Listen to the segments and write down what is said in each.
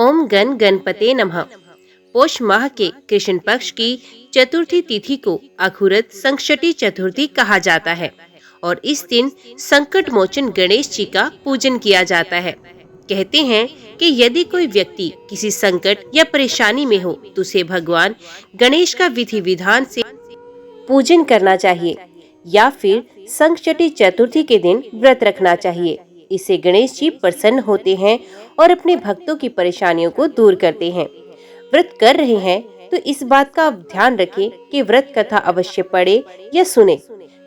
ओम गण गणपते नमः। पोष माह के कृष्ण पक्ष की चतुर्थी तिथि को अघुरत संकष्टी चतुर्थी कहा जाता है और इस दिन संकट मोचन गणेश जी का पूजन किया जाता है। कहते हैं कि यदि कोई व्यक्ति किसी संकट या परेशानी में हो तो उसे भगवान गणेश का विधि विधान से पूजन करना चाहिए या फिर संकष्टी चतुर्थी के दिन व्रत रखना चाहिए। इससे गणेश जी प्रसन्न होते हैं और अपने भक्तों की परेशानियों को दूर करते हैं। व्रत कर रहे हैं तो इस बात का आप ध्यान रखें कि व्रत कथा अवश्य पढ़े या सुने,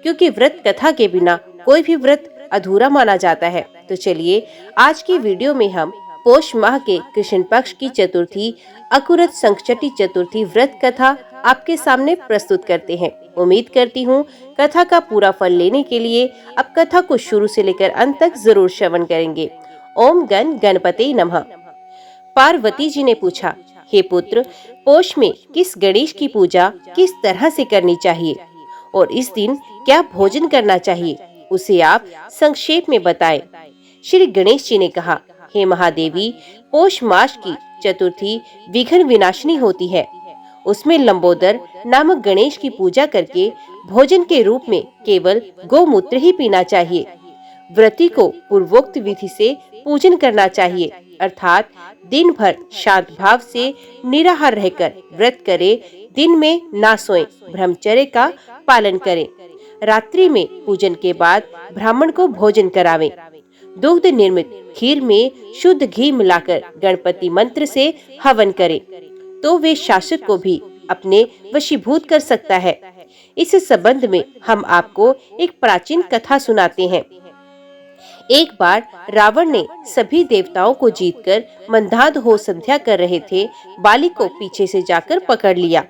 क्योंकि व्रत कथा के बिना कोई भी व्रत अधूरा माना जाता है। तो चलिए आज की वीडियो में हम पोष माह के कृष्ण पक्ष की चतुर्थी अघुरत संकष्टी चतुर्थी व्रत कथा आपके सामने प्रस्तुत करते हैं। उम्मीद करती हूँ कथा का पूरा फल लेने के लिए आप कथा को शुरू से लेकर अंत तक जरूर श्रवण करेंगे। ओम गण गणपते नमः। पार्वती जी ने पूछा, हे पुत्र, पोष में किस गणेश की पूजा किस तरह से करनी चाहिए और इस दिन क्या भोजन करना चाहिए, उसे आप संक्षेप में बताएं। श्री गणेश जी ने कहा, हे महादेवी, पोष मास की चतुर्थी विघ्न विनाशिनी होती है। उसमें लंबोदर नामक गणेश की पूजा करके भोजन के रूप में केवल गोमूत्र ही पीना चाहिए। व्रती को पूर्वोक्त विधि से पूजन करना चाहिए, अर्थात दिन भर शांत भाव से निराहार रहकर व्रत करे, दिन में ना सोए, ब्रह्मचर्य का पालन करें। रात्रि में पूजन के बाद ब्राह्मण को भोजन करावें। दुग्ध निर्मित खीर में शुद्ध घी मिलाकर गणपति मंत्र से हवन करें तो वे शासक को भी अपने वशीभूत कर सकता है। इस संबंध में हम आपको एक प्राचीन कथा सुनाते हैं। एक बार रावण ने सभी देवताओं को जीतकर मंदाद हो संध्या कर रहे थे बाली को पीछे से जाकर पकड़ लिया।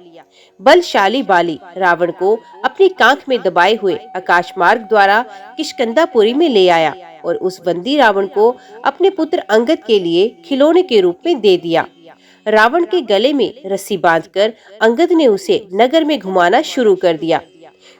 बलशाली बाली रावण को अपनी कांख में दबाए हुए आकाश मार्ग द्वारा किष्किंधापुरी में ले आया और उस बंदी रावण को अपने पुत्र अंगद के लिए खिलौने के रूप में दे दिया। रावण के गले में रस्सी बांधकर अंगद ने उसे नगर में घुमाना शुरू कर दिया।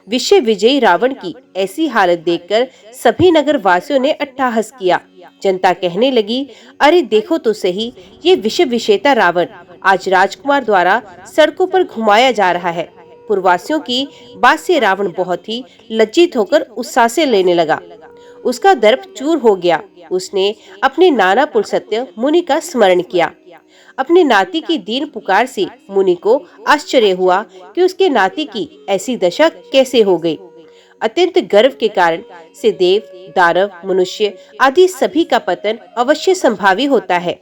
विश्व विजयी रावण की ऐसी हालत देखकर सभी नगर वासियों ने अट्टहास किया। जनता कहने लगी, अरे देखो तो सही, ये विश्व विजेता रावण आज राजकुमार द्वारा सड़कों पर घुमाया जा रहा है। पूर्ववासियों की बात से रावण बहुत ही लज्जित होकर उत्साह लेने लगा। उसका दर्प चूर हो गया। उसने अपने नाना पुलस्त्य मुनि का स्मरण किया। अपने नाती की दीन पुकार से मुनि को आश्चर्य हुआ कि उसके नाती की ऐसी दशा कैसे हो गई। अत्यंत गर्व के कारण से देव, दानव, मनुष्य आदि सभी का पतन अवश्य संभावी होता है।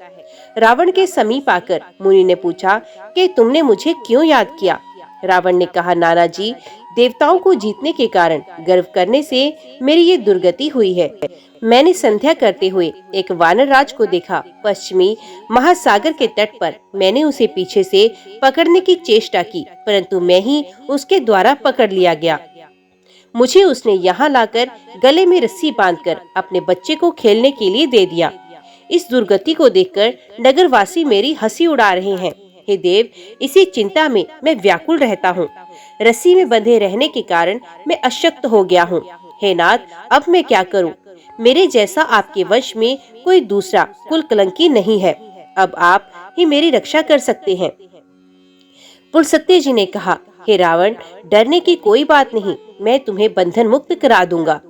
रावण के समीप आकर मुनि ने पूछा कि तुमने मुझे क्यों याद किया। रावण ने कहा, नाना जी, देवताओं को जीतने के कारण गर्व करने से मेरी ये दुर्गति हुई है। मैंने संध्या करते हुए एक वानर राज को देखा। पश्चिमी महासागर के तट पर मैंने उसे पीछे से पकड़ने की चेष्टा की, परंतु मैं ही उसके द्वारा पकड़ लिया गया। मुझे उसने यहाँ लाकर गले में रस्सी बांधकर अपने बच्चे को खेलने के लिए दे दिया। इस दुर्गति को देखकर नगरवासी मेरी हंसी उड़ा रहे हैं। हे देव, इसी चिंता में मैं व्याकुल रहता हूँ। रस्सी में बंधे रहने के कारण मैं अशक्त हो गया हूँ। हे नाथ, अब मैं क्या करूँ? मेरे जैसा आपके वश में कोई दूसरा कुल कलंकी नहीं है। अब आप ही मेरी रक्षा कर सकते हैं। पुलस्त्य जी ने कहा, हे रावण, डरने की कोई बात नहीं, मैं तुम्हें बंधन मुक्त करा दूंगा।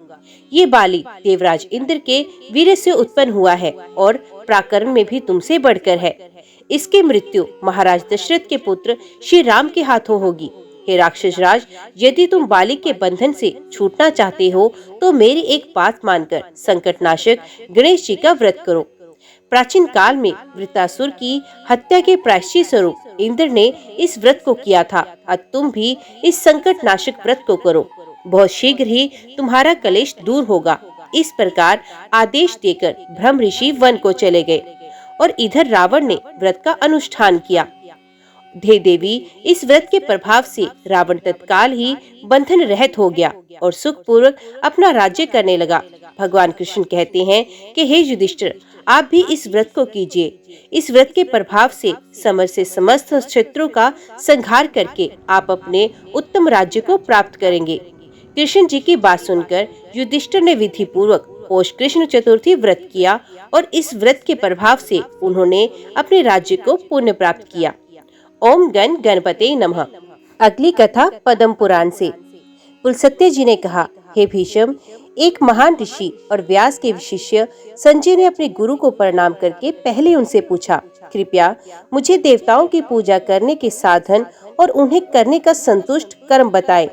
ये बाली देवराज इंद्र के वीर से उत्पन्न हुआ है और पराक्रम में भी तुमसे बढ़कर है। इसकी मृत्यु महाराज दशरथ के पुत्र श्री राम के हाथों होगी। हे राक्षस राज, यदि तुम बाली के बंधन से छूटना चाहते हो तो मेरी एक बात मानकर संकटनाशक गणेश जी का व्रत करो। प्राचीन काल में वृत्रासुर की हत्या के प्रायश्चित स्वरूप इंद्र ने इस व्रत को किया था। अब तुम भी इस संकटनाशक व्रत को करो। बहुत शीघ्र ही तुम्हारा कलेश दूर होगा। इस प्रकार आदेश देकर ब्रह्म ऋषि वन को चले गए और इधर रावण ने व्रत का अनुष्ठान किया। हे देवी, इस व्रत के प्रभाव से रावण तत्काल ही बंधन रहित हो गया और सुखपूर्वक अपना राज्य करने लगा। भगवान कृष्ण कहते हैं कि हे युधिष्ठिर, आप भी इस व्रत को कीजिए। इस व्रत के प्रभाव से समर से समस्त शत्रुओं का संहार करके आप अपने उत्तम राज्य को प्राप्त करेंगे। कृष्ण जी की बात सुनकर युधिष्ठिर ने विधि पूर्वक पोष कृष्ण चतुर्थी व्रत किया और इस व्रत के प्रभाव से उन्होंने अपने राज्य को पुण्य प्राप्त किया। ओम गण गणपते नमः। अगली कथा पद्म पुराण से। पुलस्त्य जी ने कहा, हे भीष्म, एक महान ऋषि और व्यास के शिष्य संजय ने अपने गुरु को प्रणाम करके पहले उनसे पूछा, कृपया मुझे देवताओं की पूजा करने के साधन और उन्हें करने का संतुष्ट कर्म बताएं।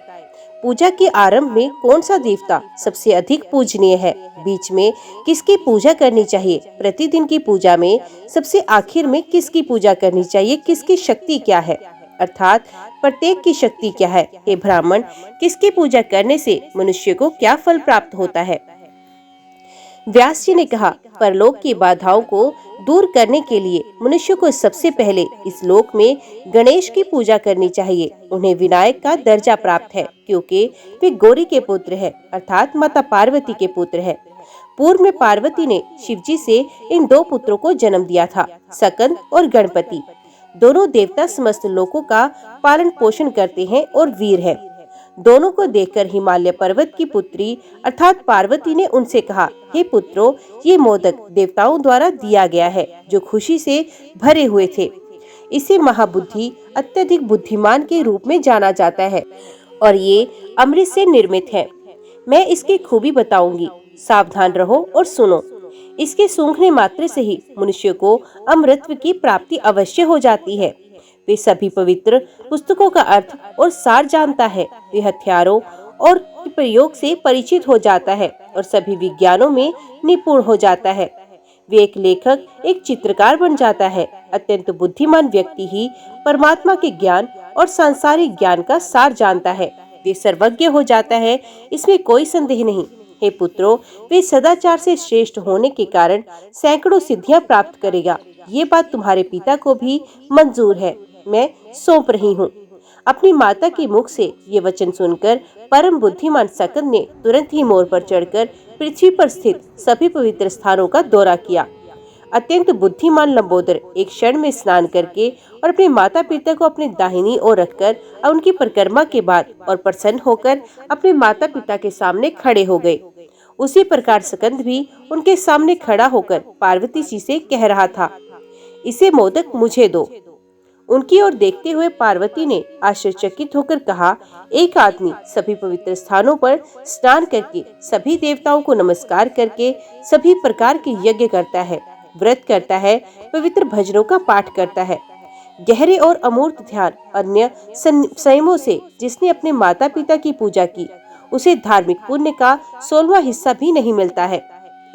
पूजा के आरंभ में कौन सा देवता सबसे अधिक पूजनीय है, बीच में किसकी पूजा करनी चाहिए, प्रतिदिन की पूजा में सबसे आखिर में किसकी पूजा करनी चाहिए, किसकी शक्ति क्या है, अर्थात प्रत्येक की शक्ति क्या है, हे ब्राह्मण, किसकी पूजा करने से मनुष्य को क्या फल प्राप्त होता है। व्यास जी ने कहा, परलोक की बाधाओं को दूर करने के लिए मनुष्य को सबसे पहले इस लोक में गणेश की पूजा करनी चाहिए। उन्हें विनायक का दर्जा प्राप्त है क्योंकि वे गौरी के पुत्र हैं, अर्थात माता पार्वती के पुत्र हैं। पूर्व में पार्वती ने शिवजी से इन दो पुत्रों को जन्म दिया था, सकंद और गणपति। दोनों देवता समस्त लोकों का पालन पोषण करते हैं और वीर हैं। दोनों को देखकर हिमालय पर्वत की पुत्री अर्थात पार्वती ने उनसे कहा, हे पुत्रों, ये मोदक देवताओं द्वारा दिया गया है जो खुशी से भरे हुए थे। इसे महाबुद्धि अत्यधिक बुद्धिमान के रूप में जाना जाता है और ये अमृत से निर्मित है। मैं इसकी खूबी बताऊंगी, सावधान रहो और सुनो। इसके सूंघने मात्र से ही मनुष्य को अमृतत्व की प्राप्ति अवश्य हो जाती है। वे सभी पवित्र पुस्तकों का अर्थ और सार जानता है। वे हथियारों और प्रयोग से परिचित हो जाता है और सभी विज्ञानों में निपुण हो जाता है। वे एक लेखक, एक चित्रकार बन जाता है। अत्यंत बुद्धिमान व्यक्ति ही परमात्मा के ज्ञान और सांसारिक ज्ञान का सार जानता है। वे सर्वज्ञ हो जाता है, इसमें कोई संदेह नहीं। हे पुत्रों, वे सदाचार से श्रेष्ठ होने के कारण सैकड़ों सिद्धियां प्राप्त करेगा। ये बात तुम्हारे पिता को भी मंजूर है, मैं सौंप रही हूँ। अपनी माता के मुख से ये वचन सुनकर परम बुद्धिमान सकंद ने तुरंत ही मोर पर चढ़कर पृथ्वी पर स्थित सभी पवित्र स्थानों का दौरा किया। अत्यंत बुद्धिमान लंबोदर एक क्षण में स्नान करके और अपने माता पिता को अपने दाहिनी ओर रखकर उनकी परिक्रमा के बाद और प्रसन्न होकर अपने माता पिता के सामने खड़े हो गए। उसी प्रकार सकंद भी उनके सामने खड़ा होकर पार्वती जी से कह रहा था, इसे मोदक मुझे दो। उनकी ओर देखते हुए पार्वती ने आश्चर्यचकित होकर कहा, एक आदमी सभी पवित्र स्थानों पर स्नान करके, सभी देवताओं को नमस्कार करके, सभी प्रकार के यज्ञ करता है, व्रत करता है, पवित्र भजनों का पाठ करता है, गहरे और अमूर्त ध्यान अन्य संयमों से जिसने अपने माता पिता की पूजा की, उसे धार्मिक पुण्य का 16वां हिस्सा भी नहीं मिलता है।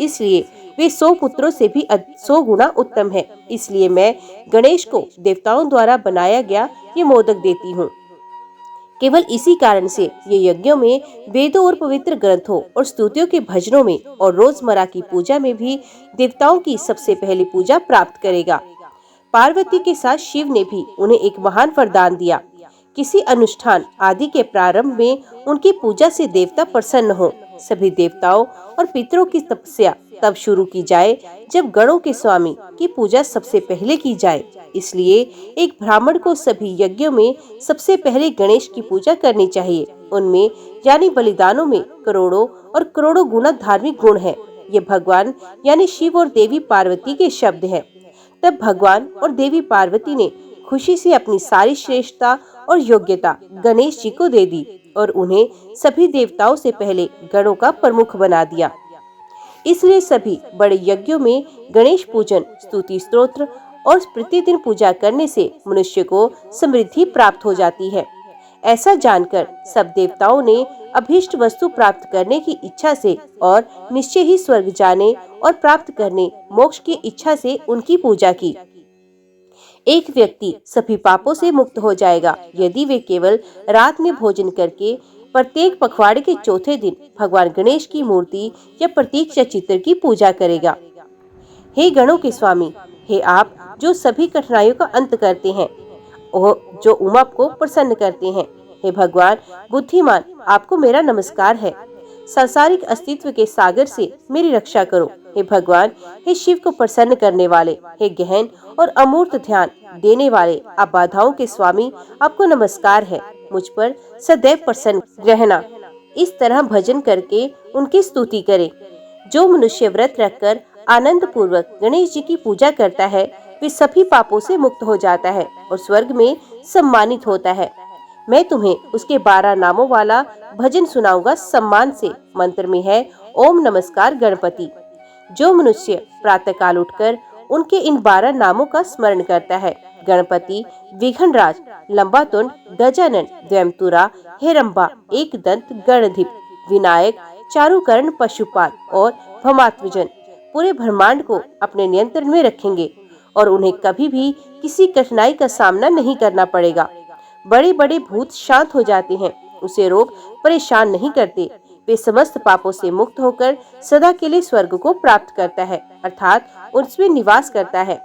इसलिए वे 100 पुत्रों से भी 100 गुना उत्तम है। इसलिए मैं गणेश को देवताओं द्वारा बनाया गया ये मोदक देती हूँ। केवल इसी कारण से ये यज्ञों में, वेदों और पवित्र ग्रंथों और स्तुतियों के भजनों में और रोजमर्रा की पूजा में भी देवताओं की सबसे पहली पूजा प्राप्त करेगा। पार्वती के साथ शिव ने भी उन्हें एक महान वरदान दिया। किसी अनुष्ठान आदि के प्रारंभ में उनकी पूजा से देवता प्रसन्न हो। सभी देवताओं और पितरों की तपस्या तब शुरू की जाए जब गणों के स्वामी की पूजा सबसे पहले की जाए। इसलिए एक ब्राह्मण को सभी यज्ञों में सबसे पहले गणेश की पूजा करनी चाहिए। उनमें यानी बलिदानों में करोड़ों और करोड़ों गुना धार्मिक गुण है। ये भगवान यानी शिव और देवी पार्वती के शब्द हैं। तब भगवान और देवी पार्वती ने खुशी से अपनी सारी श्रेष्ठता और योग्यता गणेश जी को दे दी और उन्हें सभी देवताओं से पहले गणों का प्रमुख बना दिया। इसलिए सभी बड़े यज्ञों में गणेश पूजन, स्तुति स्तोत्र और प्रतिदिन पूजा करने से मनुष्य को समृद्धि प्राप्त हो जाती है। ऐसा जानकर सब देवताओं ने अभीष्ट वस्तु प्राप्त करने की इच्छा से और निश्चय ही स्वर्ग जाने और प्राप्त करने मोक्ष की इच्छा से उनकी पूजा की। एक व्यक्ति सभी पापों से मुक्त हो जाएगा यदि वे केवल रात में भोजन करके प्रत्येक पखवाड़े के चौथे दिन भगवान गणेश की मूर्ति या प्रतीक या चित्र की पूजा करेगा। हे गणों के स्वामी, हे आप जो सभी कठिनाइयों का अंत करते हैं, जो उमा को प्रसन्न करते हैं, हे भगवान बुद्धिमान, आपको मेरा नमस्कार है। सांसारिक अस्तित्व के सागर से मेरी रक्षा करो। हे भगवान, हे शिव को प्रसन्न करने वाले, हे गहन और अमूर्त ध्यान देने वाले, आप बाधाओं के स्वामी, आपको नमस्कार है। मुझ पर सदैव प्रसन्न रहना। इस तरह भजन करके उनकी स्तुति करें। जो मनुष्य व्रत रखकर आनंद पूर्वक गणेश जी की पूजा करता है वे सभी पापों से मुक्त हो जाता है और स्वर्ग में सम्मानित होता है। मैं तुम्हें उसके 12 नामों वाला भजन सुनाऊंगा सम्मान से। मंत्र में है ओम नमस्कार गणपति। जो मनुष्य प्रातःकाल उठकर उनके इन 12 नामों का स्मरण करता है, गणपति, विघ्नराज, लंबातुंड, गजानन, द्वैमतुरा, हेरंबा, एकदंत, गणधीप, विनायक, चारुकर्ण, पशुपाल और भमात्मजन पूरे ब्रह्मांड को अपने नियंत्रण में रखेंगे और उन्हें कभी भी किसी कठिनाई का सामना नहीं करना पड़ेगा। बड़े बड़े भूत शांत हो जाते हैं, उसे रोग परेशान नहीं करते। वे समस्त पापों से मुक्त होकर सदा के लिए स्वर्ग को प्राप्त करता है, अर्थात उसमें निवास करता है।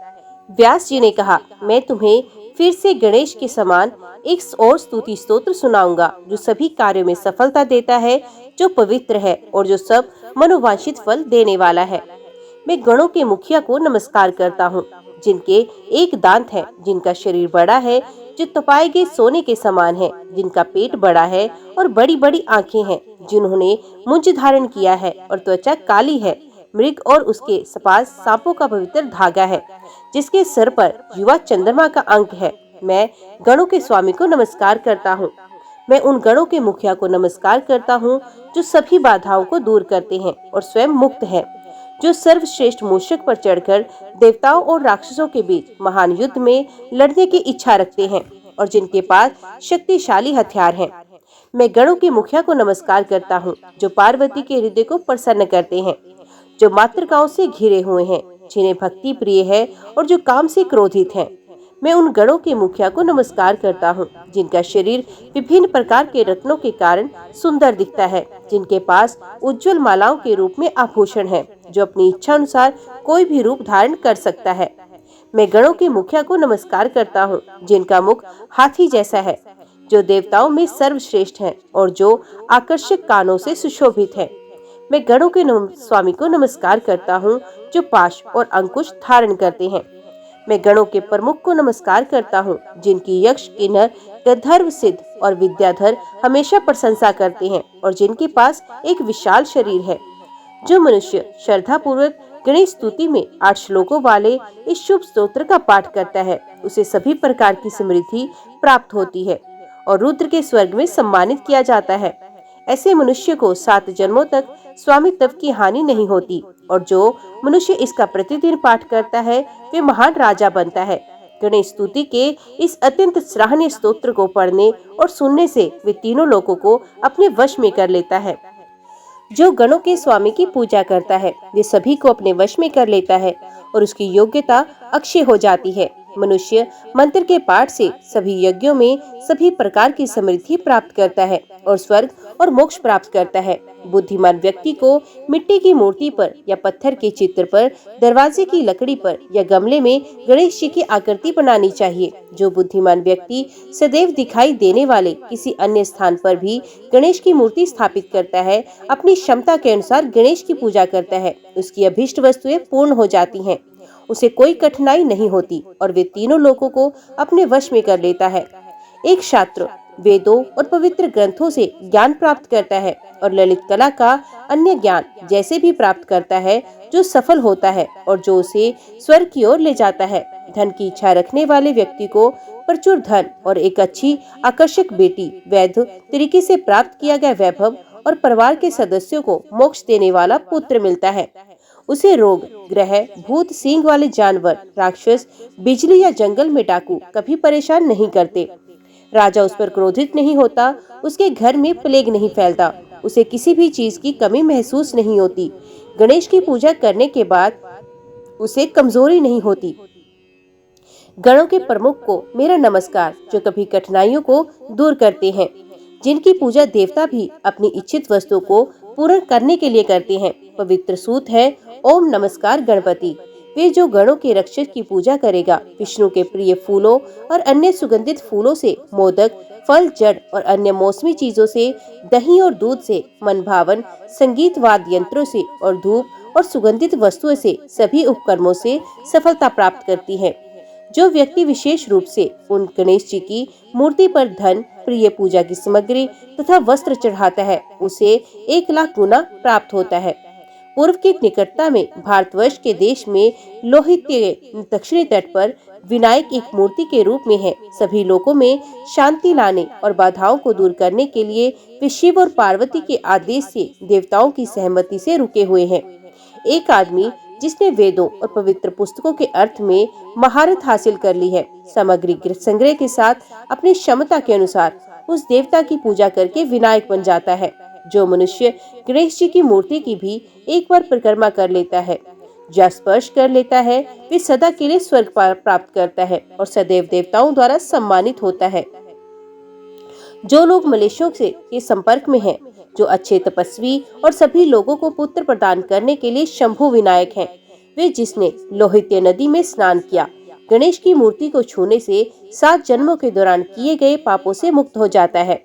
व्यास जी ने कहा, मैं तुम्हें फिर से गणेश के समान एक और स्तुति स्तोत्र सुनाऊंगा जो सभी कार्यों में सफलता देता है, जो पवित्र है और जो सब मनोवांछित फल देने वाला है। मैं गणों के मुखिया को नमस्कार करता हूँ, जिनके एक दांत है, जिनका शरीर बड़ा है, जो तपाए गए सोने के समान है, जिनका पेट बड़ा है और बड़ी बड़ी आंखें हैं, जिन्होंने मुंज धारण किया है और त्वचा काली है, मृग और उसके पास सांपों का पवित्र धागा है, जिसके सर पर युवा चंद्रमा का अंक है। मैं गणों के स्वामी को नमस्कार करता हूँ। मैं उन गणों के मुखिया को नमस्कार करता हूँ जो सभी बाधाओं को दूर करते हैं और स्वयं मुक्त है, जो सर्वश्रेष्ठ मूषक पर चढ़कर देवताओं और राक्षसों के बीच महान युद्ध में लड़ने की इच्छा रखते हैं और जिनके पास शक्तिशाली हथियार हैं। मैं गणों के मुखिया को नमस्कार करता हूँ जो पार्वती के हृदय को प्रसन्न करते हैं, जो मातृकाओं से घिरे हुए हैं, जिन्हें भक्ति प्रिय है और जो काम से क्रोधित हैं। मैं उन गणों के मुखिया को नमस्कार करता हूँ जिनका शरीर विभिन्न प्रकार के रत्नों के कारण सुंदर दिखता है, जिनके पास उज्जवल मालाओं के रूप में आभूषण है, जो अपनी इच्छा अनुसार कोई भी रूप धारण कर सकता है। मैं गणों के मुखिया को नमस्कार करता हूँ जिनका मुख हाथी जैसा है, जो देवताओं में सर्वश्रेष्ठ है और जो आकर्षक कानों से सुशोभित है। मैं गणों के स्वामी को नमस्कार करता हूँ जो पाश और अंकुश धारण करते हैं। मैं गणों के प्रमुख को नमस्कार करता हूँ जिनकी यक्ष, किन्नर, गंधर्व, सिद्ध और विद्याधर हमेशा प्रशंसा करते हैं और जिनके पास एक विशाल शरीर है। जो मनुष्य श्रद्धा पूर्वक गणेश स्तुति में 8 श्लोकों वाले इस शुभ स्तोत्र का पाठ करता है, उसे सभी प्रकार की समृद्धि प्राप्त होती है और रुद्र के स्वर्ग में सम्मानित किया जाता है। ऐसे मनुष्य को 7 जन्मों तक स्वामित्व की हानि नहीं होती और जो मनुष्य इसका प्रतिदिन पाठ करता है वे महान राजा बनता है। गणेश स्तुति के इस अत्यंत सराहनीय स्तोत्र को पढ़ने और सुनने से वे तीनों लोगों को अपने वश में कर लेता है। जो गणों के स्वामी की पूजा करता है वे सभी को अपने वश में कर लेता है और उसकी योग्यता अक्षय हो जाती है। मनुष्य मंत्र के पाठ से सभी यज्ञों में सभी प्रकार की समृद्धि प्राप्त करता है और स्वर्ग और मोक्ष प्राप्त करता है। बुद्धिमान व्यक्ति को मिट्टी की मूर्ति पर या पत्थर के चित्र पर, दरवाजे की लकड़ी पर या गमले में गणेश जी की आकृति बनानी चाहिए। जो बुद्धिमान व्यक्ति सदैव दिखाई देने वाले किसी अन्य स्थान पर भी गणेश की मूर्ति स्थापित करता है, अपनी क्षमता के अनुसार गणेश की पूजा करता है, उसकी अभीष्ट वस्तुएं पूर्ण हो जाती हैं, उसे कोई कठिनाई नहीं होती और वे तीनों लोगों को अपने वश में कर लेता है। एक छात्र वेदों और पवित्र ग्रंथों से ज्ञान प्राप्त करता है और ललित कला का अन्य ज्ञान जैसे भी प्राप्त करता है जो सफल होता है और जो उसे स्वर्ग की ओर ले जाता है। धन की इच्छा रखने वाले व्यक्ति को प्रचुर धन और एक अच्छी आकर्षक बेटी, वैध तरीके से प्राप्त किया गया वैभव और परिवार के सदस्यों को मोक्ष देने वाला पुत्र मिलता है। उसे रोग, ग्रह, भूत, सींग वाले जानवर, राक्षस, बिजली या जंगल में डाकू कभी परेशान नहीं करते। राजा उस पर क्रोधित नहीं होता, उसके घर में प्लेग नहीं फैलता, उसे किसी भी चीज की कमी महसूस नहीं होती। गणेश की पूजा करने के बाद उसे कमजोरी नहीं होती। गणों के प्रमुख को मेरा नमस्कार, जो कभी कठिनाइयों को दूर करते हैं, जिनकी पूजा देवता भी अपनी इच्छित वस्तु को पूर्ण करने के लिए करते हैं। पवित्र सूत है ओम नमस्कार गणपति। वे जो गणों के रक्षक की पूजा करेगा, विष्णु के प्रिय फूलों और अन्य सुगंधित फूलों से, मोदक, फल, जड़ और अन्य मौसमी चीजों से, दही और दूध से, मनभावन संगीत वाद्य यंत्रों से और धूप और सुगंधित वस्तुओं से, सभी उपकर्मों से सफलता प्राप्त करती है। जो व्यक्ति विशेष रूप से उन गणेश जी की मूर्ति पर धन, प्रिय पूजा की सामग्री तथा वस्त्र चढ़ाता है, उसे 1 लाख गुना प्राप्त होता है। पूर्व की निकटता में भारतवर्ष के देश में लोहित के दक्षिणी तट पर विनायक एक मूर्ति के रूप में है। सभी लोगों में शांति लाने और बाधाओं को दूर करने के लिए वे शिव और पार्वती के आदेश से देवताओं की सहमति से रुके हुए हैं। एक आदमी जिसने वेदों और पवित्र पुस्तकों के अर्थ में महारत हासिल कर ली है, सामग्री संग्रह के साथ अपनी क्षमता के अनुसार उस देवता की पूजा करके विनायक बन जाता है। जो मनुष्य गणेश जी की मूर्ति की भी एक बार परिक्रमा कर लेता है या स्पर्श कर लेता है, वे सदा के लिए स्वर्ग प्राप्त करता है और सदैव देवताओं द्वारा सम्मानित होता है। जो लोग मलेशियों से के संपर्क में हैं, जो अच्छे तपस्वी और सभी लोगों को पुत्र प्रदान करने के लिए शंभु विनायक हैं, वे जिसने लोहित्य नदी में स्नान किया, गणेश की मूर्ति को छूने से 7 जन्मों के दौरान किए गए पापों से मुक्त हो जाता है।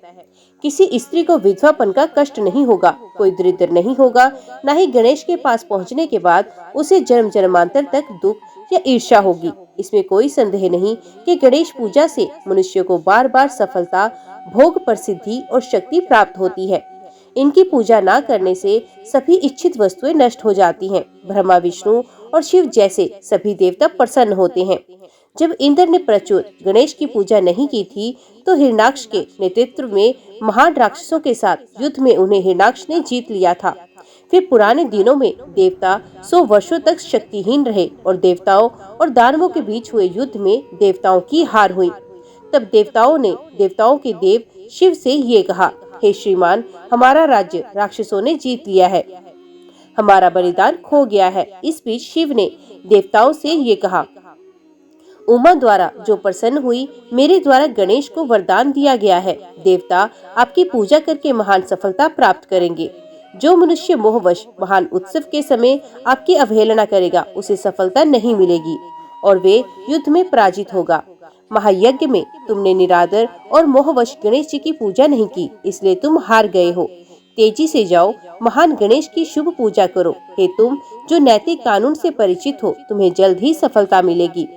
किसी स्त्री को विधवापन का कष्ट नहीं होगा, कोई दरिद्र नहीं होगा, न ही गणेश के पास पहुंचने के बाद उसे जन्म जन्मांतर तक दुख या ईर्ष्या होगी। इसमें कोई संदेह नहीं कि गणेश पूजा से मनुष्य को बार बार सफलता, भोग, प्रसिद्धि और शक्ति प्राप्त होती है। इनकी पूजा न करने से सभी इच्छित वस्तुएं नष्ट हो जाती हैं। ब्रह्मा, विष्णु और शिव जैसे सभी देवता प्रसन्न होते हैं। जब इंद्र ने प्रचुर गणेश की पूजा नहीं की थी, तो हिरण्याक्ष के नेतृत्व में महान राक्षसों के साथ युद्ध में उन्हें हिरण्याक्ष ने जीत लिया था। फिर पुराने दिनों में देवता 100 वर्षों तक शक्तिहीन रहे और देवताओं और दानवों के बीच हुए युद्ध में देवताओं की हार हुई। तब देवताओं ने देवताओं के देव शिव से ये कहा, हे श्रीमान, हमारा राज्य राक्षसों ने जीत लिया है, हमारा बलिदान खो गया है। इस बीच शिव ने देवताओं से ये कहा, उमा द्वारा जो प्रसन्न हुई, मेरे द्वारा गणेश को वरदान दिया गया है। देवता आपकी पूजा करके महान सफलता प्राप्त करेंगे। जो मनुष्य मोहवश महान उत्सव के समय आपकी अवहेलना करेगा, उसे सफलता नहीं मिलेगी और वे युद्ध में पराजित होगा। महायज्ञ में तुमने निरादर और मोहवश गणेश जी की पूजा नहीं की, इसलिए तुम हार गए हो। तेजी से जाओ, महान गणेश की शुभ पूजा करो। हे तुम जो नैतिक कानून से परिचित हो, तुम्हें जल्द ही सफलता मिलेगी।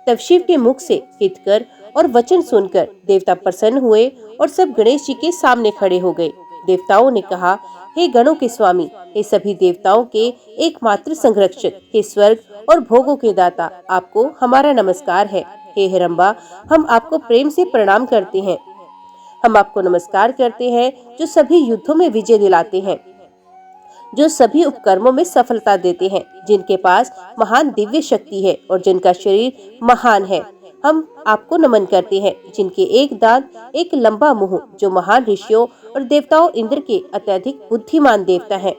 तब शिव के मुख से हितकर और वचन सुनकर देवता प्रसन्न हुए और सब गणेश जी के सामने खड़े हो गए। देवताओं ने कहा, हे गणों के स्वामी, हे सभी देवताओं के एकमात्र संरक्षक, हे स्वर्ग और भोगों के दाता, आपको हमारा नमस्कार है। हे हिरंबा, हम आपको प्रेम से प्रणाम करते हैं। हम आपको नमस्कार करते हैं जो सभी युद्धों में विजय दिलाते हैं, जो सभी उपकर्मों में सफलता देते हैं, जिनके पास महान दिव्य शक्ति है और जिनका शरीर महान है। हम आपको नमन करते हैं, जिनके एक दांत, एक लंबा मुंह, जो महान ऋषियों और देवताओं इंद्र के अत्यधिक बुद्धिमान देवता है।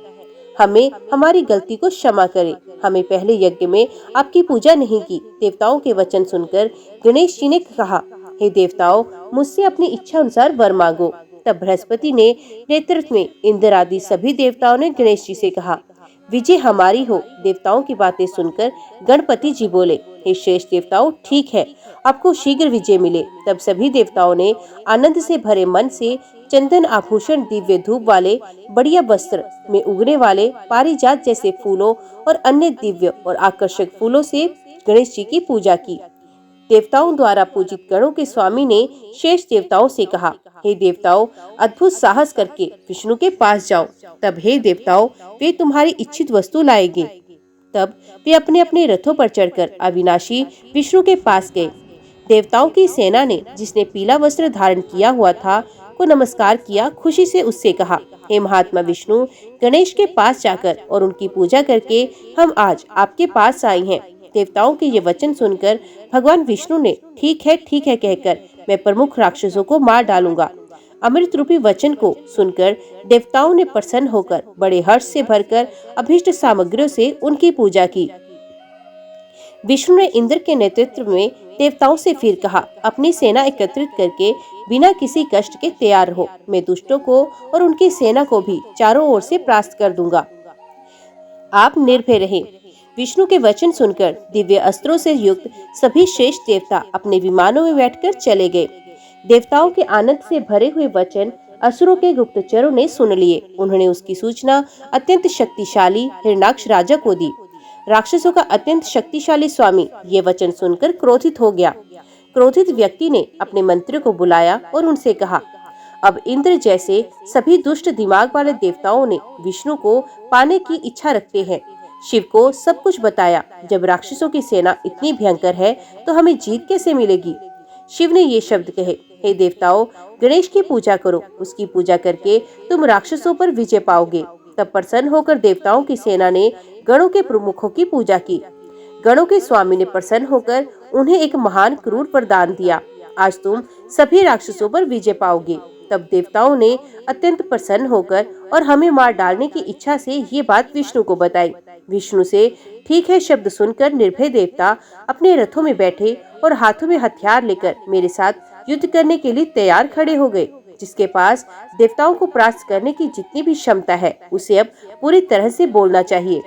हमें हमारी गलती को क्षमा करें। हमें पहले यज्ञ में आपकी पूजा नहीं की। देवताओं के वचन सुनकर गणेश जी ने कहा, हे देवताओं, मुझसे अपनी इच्छा अनुसार वर मांगो। तब बृहस्पति ने नेतृत्व में इंद्र आदि सभी देवताओं ने गणेश जी से कहा, विजय हमारी हो। देवताओं की बातें सुनकर गणपति जी बोले, हे श्रेष्ठ देवताओं, ठीक है, आपको शीघ्र विजय मिले। तब सभी देवताओं ने आनंद से भरे मन से चंदन आभूषण, दिव्य धूप वाले बढ़िया वस्त्र में उगने वाले पारिजात जैसे फूलों और अन्य दिव्य और आकर्षक फूलों से गणेश जी की पूजा की। देवताओं द्वारा पूजित गणों के स्वामी ने शेष देवताओं से कहा, हे देवताओं, अद्भुत साहस करके विष्णु के पास जाओ। तब हे देवताओं, वे तुम्हारी इच्छित वस्तु लाएंगे। तब वे अपने अपने रथों पर चढ़कर अविनाशी विष्णु के पास गए। देवताओं की सेना ने, जिसने पीला वस्त्र धारण किया हुआ था, को नमस्कार किया। खुशी से उससे कहा, हे महात्मा विष्णु, गणेश के पास जाकर और उनकी पूजा करके हम आज आपके पास आए हैं। देवताओं के ये वचन सुनकर भगवान विष्णु ने ठीक है कहकर मैं प्रमुख राक्षसों को मार डालूंगा। अमृत रूपी वचन को सुनकर देवताओं ने प्रसन्न होकर बड़े हर्ष से भरकर अभीष्ट सामग्रियों से उनकी पूजा की। विष्णु ने इंद्र के नेतृत्व में देवताओं से फिर कहा, अपनी सेना एकत्रित करके बिना किसी कष्ट के तैयार हो। मैं दुष्टों को और उनकी सेना को भी चारों ओर से परास्त कर दूंगा। आप निर्भय रहें। विष्णु के वचन सुनकर दिव्य अस्त्रों से युक्त सभी श्रेष्ठ देवता अपने विमानों में बैठकर चले गए। देवताओं के आनंद से भरे हुए वचन असुरों के गुप्तचरों ने सुन लिए। उन्होंने उसकी सूचना अत्यंत शक्तिशाली हिरण्याक्ष राजा को दी। राक्षसों का अत्यंत शक्तिशाली स्वामी ये वचन सुनकर क्रोधित हो गया। क्रोधित व्यक्ति ने अपने मंत्री को बुलाया और उनसे कहा, अब इंद्र जैसे सभी दुष्ट दिमाग वाले देवताओं ने विष्णु को पाने की इच्छा रखते हैं। शिव को सब कुछ बताया। जब राक्षसों की सेना इतनी भयंकर है तो हमें जीत कैसे मिलेगी? शिव ने ये शब्द कहे, हे देवताओं, गणेश की पूजा करो। उसकी पूजा करके तुम राक्षसों पर विजय पाओगे। तब प्रसन्न होकर देवताओं की सेना ने गणों के प्रमुखों की पूजा की। गणों के स्वामी ने प्रसन्न होकर उन्हें एक महान क्रूर वरदान दिया, आज तुम सभी राक्षसों पर विजय पाओगे। तब देवताओं ने अत्यंत प्रसन्न होकर और हमें मार डालने की इच्छा से ये बात विष्णु को बताई। विष्णु से ठीक है शब्द सुनकर निर्भय देवता अपने रथों में बैठे और हाथों में हथियार लेकर मेरे साथ युद्ध करने के लिए तैयार खड़े हो गए। जिसके पास देवताओं को परास्त करने की जितनी भी क्षमता है, उसे अब पूरी तरह से बोलना चाहिए।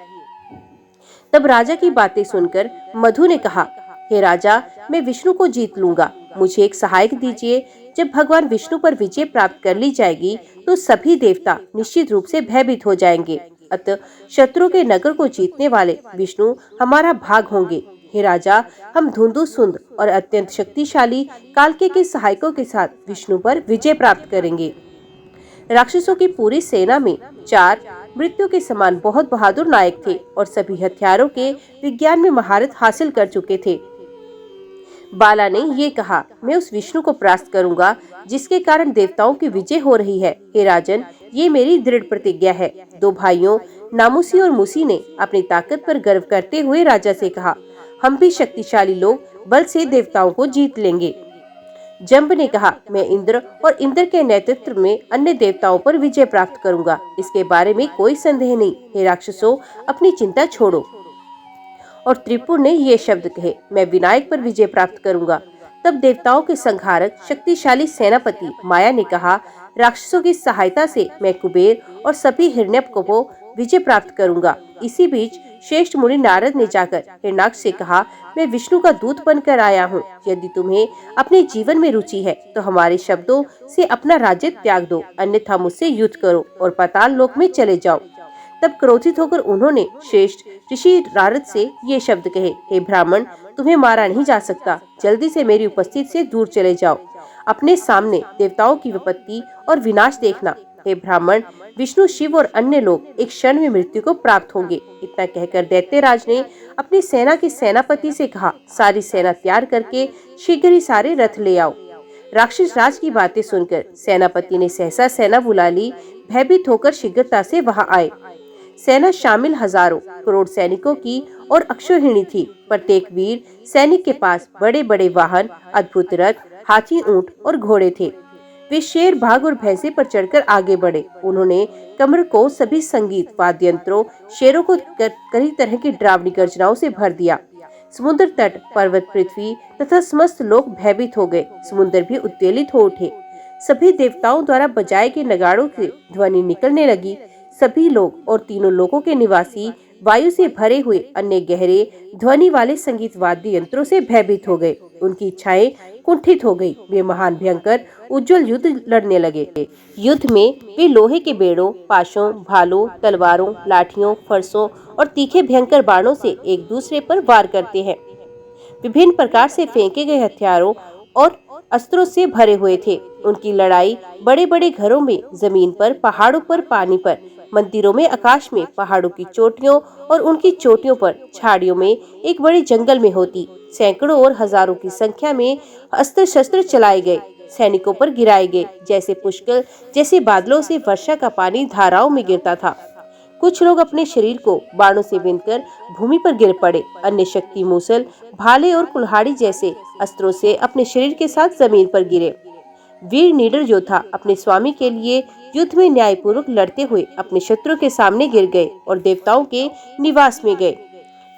तब राजा की बातें सुनकर मधु ने कहा, हे राजा, मैं विष्णु को जीत लूंगा। मुझे एक सहायक दीजिए। जब भगवान विष्णु पर विजय प्राप्त कर ली जाएगी तो सभी देवता निश्चित रूप से भयभीत हो जाएंगे। अतः शत्रु के नगर को जीतने वाले विष्णु हमारा भाग होंगे। हे राजा, हम धुंधुसुंद और अत्यंत शक्तिशाली कालके के सहायकों के साथ विष्णु पर विजय प्राप्त करेंगे। राक्षसों की पूरी सेना में 4 मृत्यु के समान बहुत बहादुर नायक थे और सभी हथियारों के विज्ञान में महारत हासिल कर चुके थे। बाला ने ये कहा, मैं उस विष्णु को परास्त करूंगा जिसके कारण देवताओं की विजय हो रही है। हे राजन, ये मेरी दृढ़ प्रतिज्ञा है। 2 भाइयों नामुसी और मुसी ने अपनी ताकत पर गर्व करते हुए राजा से कहा, हम भी शक्तिशाली लोग बल से देवताओं को जीत लेंगे। जंब ने कहा, मैं इंद्र और इंद्र के नेतृत्व में अन्य देवताओं पर विजय प्राप्त करूंगा। इसके बारे में कोई संदेह नहीं। हे राक्षसों, अपनी चिंता छोड़ो। और त्रिपुर ने ये शब्द कहे, मैं विनायक पर विजय प्राप्त करूंगा। तब देवताओं के संहारक शक्तिशाली सेनापति माया ने कहा, राक्षसों की सहायता से मैं कुबेर और सभी हिरण्यक को विजय प्राप्त करूंगा। इसी बीच श्रेष्ठ मुनि नारद ने जाकर हिरण्याक्ष से कहा, मैं विष्णु का दूत बनकर आया हूँ। यदि तुम्हें अपने जीवन में रुचि है तो हमारे शब्दों से अपना राज्य त्याग दो, अन्यथा मुझसे युद्ध करो और पाताल लोक में चले जाओ। तब क्रोधित होकर उन्होंने श्रेष्ठ ऋषि नारद से ये शब्द कहे, हे ब्राह्मण, तुम्हें मारा नहीं जा सकता। जल्दी से मेरी उपस्थिति से दूर चले जाओ। अपने सामने देवताओं की विपत्ति और विनाश देखना। हे ब्राह्मण, विष्णु, शिव और अन्य लोग एक क्षण में मृत्यु को प्राप्त होंगे। इतना कहकर दैत्यराज ने अपनी सेना के सेनापति से कहा, सारी सेना तैयार करके शीघ्र ही सारे रथ ले आओ। राक्षस राज की बातें सुनकर सेनापति ने सहसा सेना बुला ली। भयभीत होकर शीघ्रता से वहां आए। सेना शामिल हजारों करोड़ सैनिकों की और अक्षौहिणी थी। प्रत्येक वीर सैनिक के पास बड़े बड़े वाहन, अद्भुत रथ, हाथी, ऊंट और घोड़े थे। वे शेर, बाघ और भैंसे पर चढ़कर आगे बढ़े। उन्होंने कमर को सभी संगीत वाद्य यंत्रों, शेरों को कई तरह की डरावनी गर्जनाओं से भर दिया। समुद्र तट, पर्वत, पृथ्वी तथा समस्त लोग भयभीत हो गए। समुद्र भी उत्तेलित हो उठे। सभी देवताओं द्वारा बजाए गए नगाड़ों से ध्वनि निकलने लगी। सभी लोग और तीनों लोगों के निवासी वायु से भरे हुए अन्य गहरे ध्वनि वाले संगीत वाद्य यंत्रों से भयभीत हो गए। उनकी इच्छाएं कुंठित हो गई। वे महान भयंकर उज्जवल युद्ध लड़ने लगे। युद्ध में वे लोहे के बेड़ों, पाशों, भालों, तलवारों, लाठियों, फरसों और तीखे भयंकर बाणों से एक दूसरे पर वार करते हैं। विभिन्न प्रकार से फेंके गए हथियारों और अस्त्रों से भरे हुए थे। उनकी लड़ाई बड़े बड़े घरों में, जमीन पर, पहाड़ों पर, पानी पर, मंदिरों में, आकाश में, पहाड़ों की चोटियों और उनकी चोटियों पर, झाड़ियों में, एक बड़े जंगल में होती। सैकड़ों और हजारों की संख्या में अस्त्र शस्त्र चलाए गए, सैनिकों पर गिराए गए। जैसे पुष्कर जैसे बादलों से वर्षा का पानी धाराओं में गिरता था। कुछ लोग अपने शरीर को बाणों से बिंदकर भूमि पर गिर पड़े। अन्य शक्ति मूसल, भाले और कुल्हाड़ी जैसे अस्त्रों से अपने शरीर के साथ जमीन पर गिरे। वीर निडर योद्धा अपने स्वामी के लिए युद्ध में न्यायपूर्वक लड़ते हुए अपने शत्रु के सामने गिर गए और देवताओं के निवास में गए।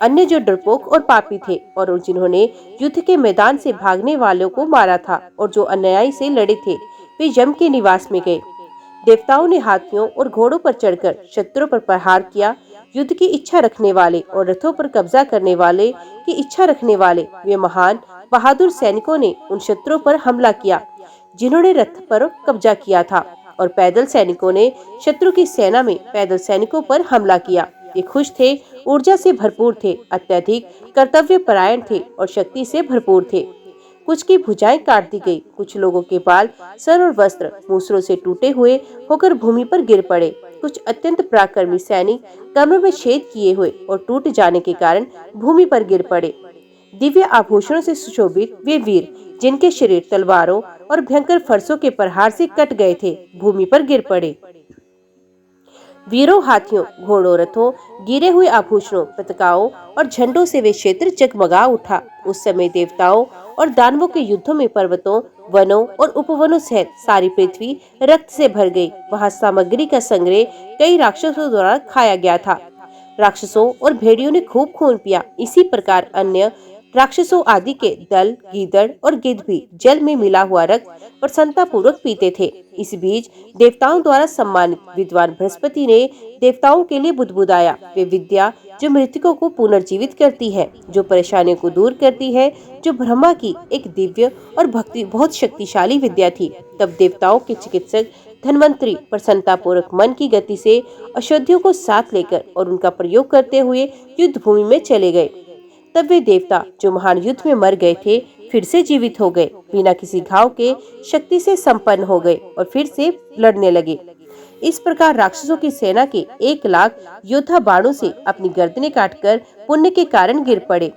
अन्य जो डरपोक और पापी थे और जिन्होंने युद्ध के मैदान से भागने वालों को मारा था और जो अन्याय से लड़े थे, वे यम के निवास में गए। देवताओं ने हाथियों और घोड़ों पर चढ़कर शत्रु पर प्रहार किया। युद्ध की इच्छा रखने वाले और रथों पर कब्जा करने वाले की इच्छा रखने वाले वे महान बहादुर सैनिकों ने उन शत्रुओं पर हमला किया जिन्होंने रथ पर कब्जा किया था, और पैदल सैनिकों ने शत्रु की सेना में पैदल सैनिकों पर हमला किया। ये खुश थे, ऊर्जा से भरपूर थे, अत्यधिक कर्तव्य परायण थे और शक्ति से भरपूर थे। कुछ की भुजाएं काट दी गई, कुछ लोगों के बाल, सर और वस्त्र मूसलों से टूटे हुए होकर भूमि पर गिर पड़े। कुछ अत्यंत पराक्रमी सैनिक कमर में छेद किए हुए और टूट जाने के कारण भूमि पर गिर पड़े। दिव्य आभूषणों से सुशोभित वे वीर, जिनके शरीर तलवारों और भयंकर फरसों के प्रहार से कट गए थे, भूमि पर गिर पड़े। वीरों, हाथियों, घोड़ों, रथों, गिरे हुए आभूषणों, पताकाओं और झंडों से वे क्षेत्र जगमगा उठा। उस समय देवताओं और दानवों के युद्धों में पर्वतों, वनों और उपवनों सहित सारी पृथ्वी रक्त से भर गई। वहाँ सामग्री का संग्रह कई राक्षसों द्वारा खाया गया था। राक्षसों और भेड़ियों ने खूब खून पिया। इसी प्रकार अन्य राक्षसों आदि के दल, गीदड़ और गिद्ध भी जल में मिला हुआ रक्त प्रसन्नता पूर्वक पीते थे। इस बीच देवताओं द्वारा सम्मानित विद्वान बृहस्पति ने देवताओं के लिए बुदबुदाया। वे विद्या जो मृतकों को पुनर्जीवित करती है, जो परेशानियों को दूर करती है, जो ब्रह्मा की एक दिव्य और भक्ति बहुत शक्तिशाली विद्या थी। तब देवताओं के चिकित्सक धन्वंतरी प्रसन्नता पूर्वक मन की गति से औषधियों को साथ लेकर और उनका प्रयोग करते हुए युद्ध भूमि में चले गए। तब वे देवता जो महान युद्ध में मर गए थे फिर से जीवित हो गए, बिना किसी घाव के शक्ति से संपन्न हो गए और फिर से लड़ने लगे। इस प्रकार राक्षसों की सेना के 1,00,000 योद्धा बाणों से अपनी गर्दनें काटकर पुण्य के कारण गिर पड़े।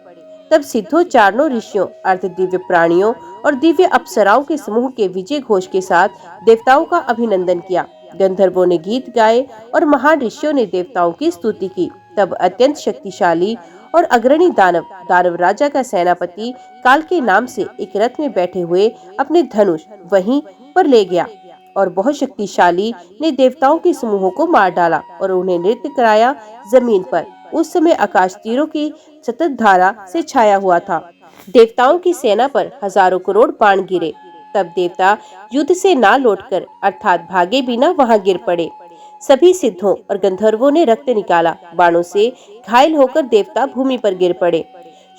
तब सिद्धों, चारणों, ऋषियों, अर्ध दिव्य प्राणियों और दिव्य अप्सराओं के समूह के विजय घोष के साथ देवताओं का अभिनंदन किया। गंधर्वों ने गीत गाए और महान ऋषियों ने देवताओं की स्तुति की। तब अत्यंत शक्तिशाली और अग्रणी दानव राजा का सेनापति काल के नाम से एक रथ में बैठे हुए अपने धनुष वहीं पर ले गया और बहुत शक्तिशाली ने देवताओं के समूहों को मार डाला और उन्हें नृत्य कराया जमीन पर। उस समय आकाश तीरों की सतत धारा से छाया हुआ था। देवताओं की सेना पर हजारों करोड़ बाण गिरे। तब देवता युद्ध से ना लौटकर अर्थात भागे बिना वहां गिर पड़े। सभी सिद्धों और गंधर्वों ने रक्त निकाला। बाणों से घायल होकर देवता भूमि पर गिर पड़े।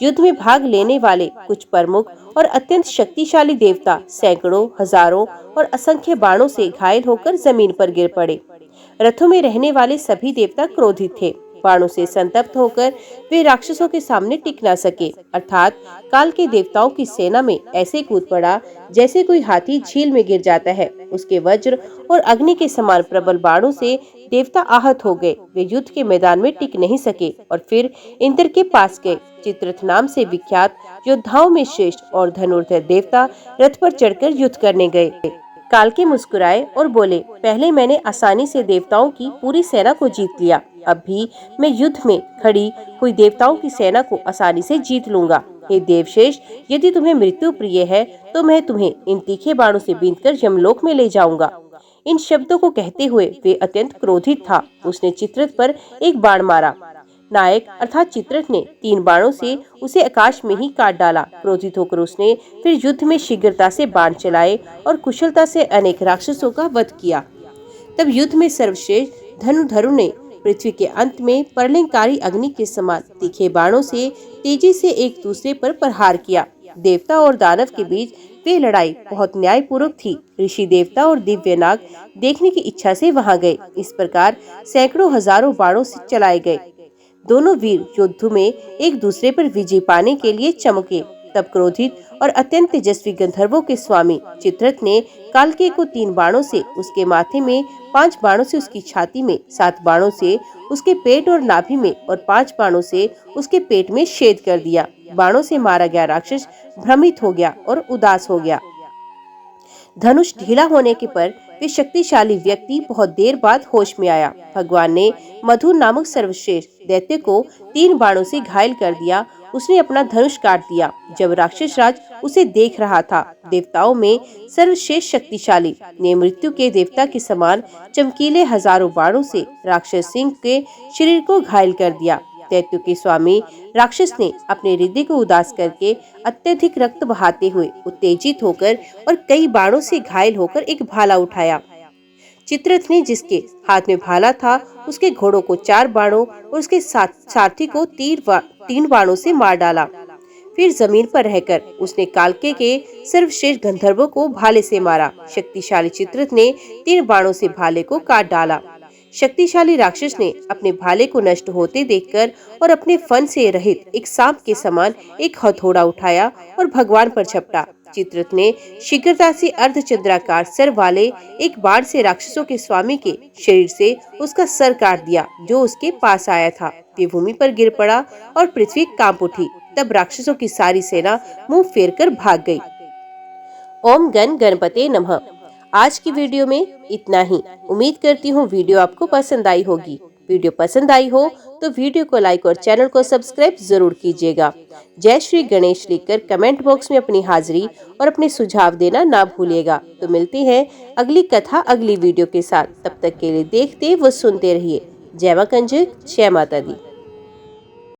युद्ध में भाग लेने वाले कुछ प्रमुख और अत्यंत शक्तिशाली देवता सैकड़ों, हजारों और असंख्य बाणों से घायल होकर जमीन पर गिर पड़े। रथों में रहने वाले सभी देवता क्रोधित थे। बाणों से संतप्त होकर वे राक्षसों के सामने टिक न सके, अर्थात काल के देवताओं की सेना में ऐसे कूद पड़ा जैसे कोई हाथी झील में गिर जाता है। उसके वज्र और अग्नि के समान प्रबल बाणों से देवता आहत हो गए। वे युद्ध के मैदान में टिक नहीं सके और फिर इंद्र के पास गए। चित्ररथ नाम से विख्यात योद्धाओं में श्रेष्ठ और धनुर्धर देवता रथ पर चढ़कर युद्ध करने गए। काल के मुस्कुराए और बोले, पहले मैंने आसानी से देवताओं की पूरी सेना को जीत लिया, अब भी मैं युद्ध में खड़ी हुई देवताओं की सेना को आसानी से जीत लूंगा। हे देवशेष, यदि तुम्हें मृत्यु प्रिय है तो मैं तुम्हें इन तीखे बाणों से बींधकर यमलोक में ले जाऊंगा। इन शब्दों को कहते हुए वे अत्यंत क्रोधित था। उसने चित्ररथ पर एक बाण मारा। नायक अर्थात चित्ररथ ने 3 बाणों से उसे आकाश में ही काट डाला। क्रोधित होकर उसने फिर युद्ध में शीघ्रता से बाण चलाए और कुशलता से अनेक राक्षसों का वध किया। तब युद्ध में सर्वश्रेष्ठ धनुर्धरों ने पृथ्वी के अंत में प्रलयंकारी अग्नि के समान तीखे बाणों से तेजी से एक दूसरे पर प्रहार किया। देवता और दानव के बीच वे लड़ाई बहुत न्यायपूर्वक थी। ऋषि, देवता और दिव्य नाग देखने की इच्छा से वहां गए। इस प्रकार सैकड़ों हजारों बाणों से चलाए गए। दोनों वीर युद्ध में एक दूसरे पर विजय पाने के लिए चमके। तब क्रोधित और अत्यंत तेजस्वी गंधर्वों के स्वामी चित्ररथ ने कालके को 3 बाणों से उसके माथे में, 5 बाणों से उसकी छाती में, 7 बाणों से उसके पेट और नाभि में और 5 बाणों से उसके पेट में छेद कर दिया। बाणों से मारा गया राक्षस भ्रमित हो गया और उदास हो गया। धनुष ढीला होने के पर वे शक्तिशाली व्यक्ति बहुत देर बाद होश में आया। भगवान ने मधु नामक सर्वश्रेष्ठ दैत्य को 3 बाणों से घायल कर दिया। उसने अपना धनुष काट दिया। जब राक्षस राज उसे देख रहा था, देवताओं में सर्वश्रेष्ठ शक्तिशाली ने मृत्यु के देवता के समान चमकीले हजारों बाणों से राक्षस सिंह के शरीर को घायल कर दिया। दैत्यों के स्वामी राक्षस ने अपने हृदय को उदास करके अत्यधिक रक्त बहाते हुए उत्तेजित होकर और कई बाणों से घायल होकर एक भाला उठाया। चित्ररथ ने जिसके हाथ में भाला था उसके घोड़ों को 4 बाणों और उसके सारथी को 3 बाणों से मार डाला। फिर जमीन पर रहकर उसने कालके के सर्वश्रेष्ठ गंधर्वों को भाले से मारा। शक्तिशाली चित्ररथ ने 3 बाणों से भाले को काट डाला। शक्तिशाली राक्षस ने अपने भाले को नष्ट होते देखकर और अपने फन से रहित एक सांप के समान एक हथौड़ा उठाया और भगवान पर झपटा। चित्ररथ ने शीघ्रता से अर्धचंद्राकार सर वाले एक बाण से राक्षसों के स्वामी के शरीर से उसका सर काट दिया, जो उसके पास आया था। वे भूमि पर गिर पड़ा और पृथ्वी कांप उठी। तब राक्षसों की सारी सेना मुंह फेर कर भाग गई। ओम गण गणपते नमः। आज की वीडियो में इतना ही। उम्मीद करती हूँ वीडियो आपको पसंद आई होगी। वीडियो पसंद आई हो तो वीडियो को लाइक और चैनल को सब्सक्राइब जरूर कीजिएगा। जय श्री गणेश लिखकर कमेंट बॉक्स में अपनी हाजिरी और अपने सुझाव देना ना भूलिएगा। तो मिलते हैं अगली कथा अगली वीडियो के साथ। तब तक के लिए देखते व सुनते रहिए। जय मां कंजक, जय माता दी।